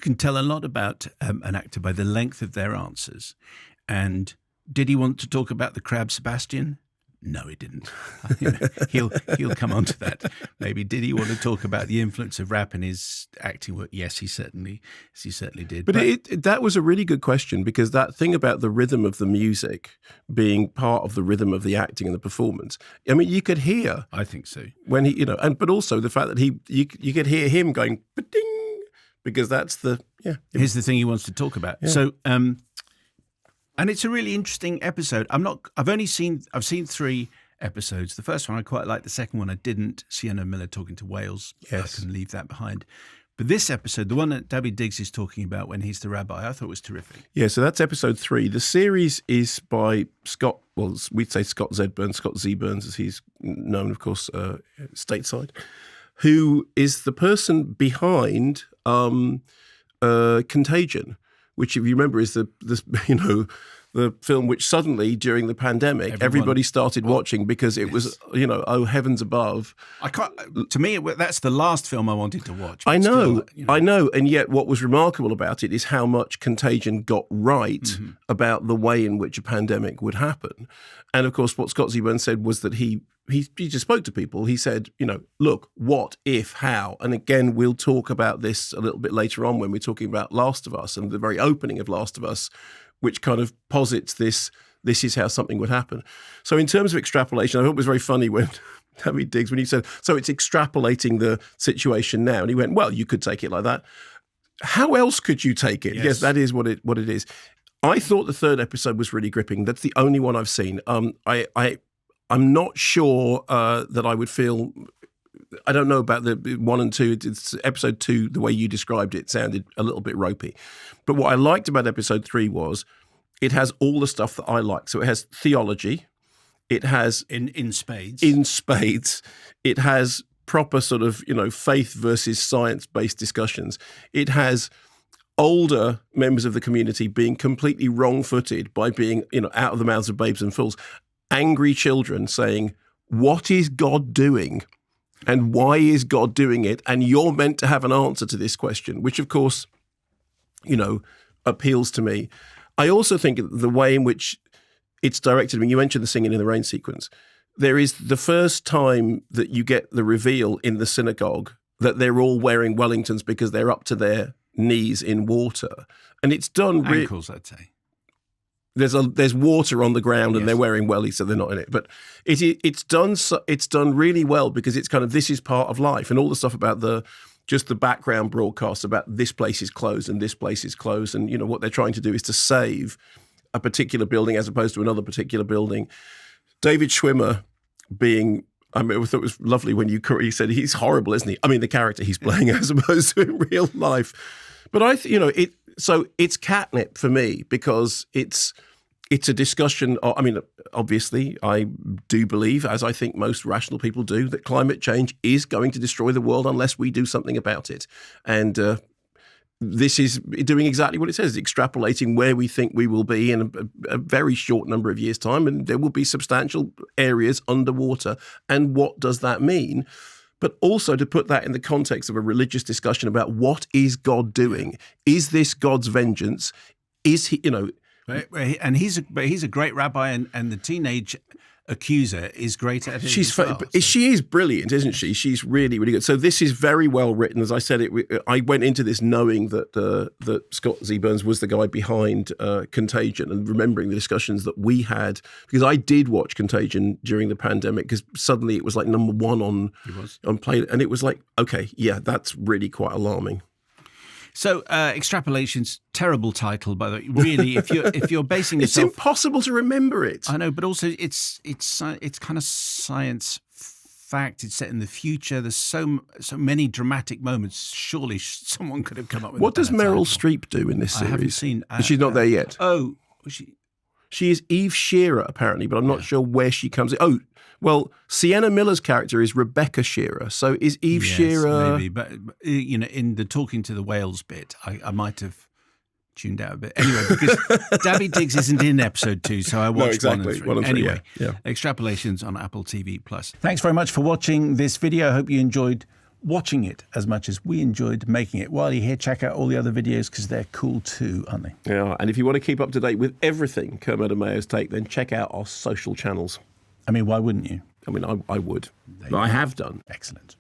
can tell a lot about an actor by the length of their answers. And did he want to talk about the crab Sebastian? No, he didn't. He'll come on to that. Maybe did he want to talk about the influence of rap in his acting work? Yes, he certainly did. But that was a really good question, because that thing about the rhythm of the music being part of the rhythm of the acting and the performance. I mean, you could hear. I think so. When he, but also the fact that you could hear him going ba-ding, because that's the Here's the thing he wants to talk about. Yeah. So. And it's a really interesting episode. I've seen 3 episodes. The first one I quite liked. The second one I didn't. Sienna Miller talking to whales. Yes. I can leave that behind. But this episode, the one that David Diggs is talking about when he's the rabbi, I thought was terrific. Yeah, so that's episode 3. The series is by Scott, well, we'd say Scott Z. Burns, Scott Z. Burns, as he's known, of course, stateside, who is the person behind Contagion, which, if you remember, is the film which suddenly during the pandemic everybody started watching because it was oh heavens above. To me, that's the last film I wanted to watch. I know, and yet what was remarkable about it is how much Contagion got right about the way in which a pandemic would happen. And of course, what Scott Z. Burns said was that he just spoke to people. He said, look, what, if, how? And again, we'll talk about this a little bit later on when we're talking about Last of Us and the very opening of Last of Us, which kind of posits this is how something would happen. So in terms of extrapolation, I thought it was very funny when David Diggs, when he said, so it's extrapolating the situation now. And he went, well, you could take it like that. How else could you take it? Yes, that is what it is. I thought the 3rd episode was really gripping. That's the only one I've seen. I'm not sure that I would feel. I don't know about the 1 and 2. It's episode 2. The way you described it sounded a little bit ropey. But what I liked about episode 3 was it has all the stuff that I like. So it has theology. It has in spades. In spades. It has proper sort of faith versus science-based discussions. It has older members of the community being completely wrong-footed by being out of the mouths of babes and fools. Angry children saying, what is God doing and why is God doing it? And you're meant to have an answer to this question, which of course, appeals to me. I also think the way in which it's directed, I mean, you mentioned the singing in the rain sequence. There is the first time that you get the reveal in the synagogue that they're all wearing Wellingtons because they're up to their knees in water. And it's done ankles, I'd say. There's water on the ground and they're wearing wellies, so they're not in it. But it's done really well because it's kind of, this is part of life, and all the stuff about the background broadcast about this place is closed and this place is closed, and what they're trying to do is to save a particular building as opposed to another particular building. David Schwimmer being, I thought it was lovely when you said he's horrible, isn't he? I mean, the character he's playing as opposed to in real life. But so it's catnip for me because it's a discussion. I mean, obviously, I do believe, as I think most rational people do, that climate change is going to destroy the world unless we do something about it. And this is doing exactly what it says, extrapolating where we think we will be in a very short number of years' time, and there will be substantial areas underwater. And what does that mean? But also to put that in the context of a religious discussion about what is God doing? Is this God's vengeance? Is he, And he's a great rabbi, and the teenage accuser is great at it. She is brilliant, isn't she? She's really, really good. So this is very well written. As I said, I went into this knowing that Scott Z. Burns was the guy behind Contagion, and remembering the discussions that we had, because I did watch Contagion during the pandemic, because suddenly it was like number 1 on play, and it was like, okay, yeah, that's really quite alarming. So, Extrapolations, terrible title, by the way. Really, if you're basing yourself, it's impossible to remember it. I know, but also it's kind of science fact. It's set in the future. There's so many dramatic moments. Surely someone could have come up with. What does Meryl title. Streep do in this series? I haven't seen. She's not there yet. Oh, was she? She is Eve Shearer, apparently, but I'm not sure where she comes in. Oh, well, Sienna Miller's character is Rebecca Shearer. So is Eve Shearer... maybe. But, in the talking to the whales bit, I might have tuned out a bit. Anyway, because David Diggs isn't in episode 2, so I watched 1 and 3. Anyway, yeah. Extrapolations on Apple TV+. Thanks very much for watching this video. I hope you enjoyed watching it as much as we enjoyed making it. While you're here, check out all the other videos because they're cool too, aren't they? Yeah, and if you want to keep up to date with everything Kermode and Mayo's Take, then check out our social channels. I mean, why wouldn't you? I mean, I would. I have done. Excellent.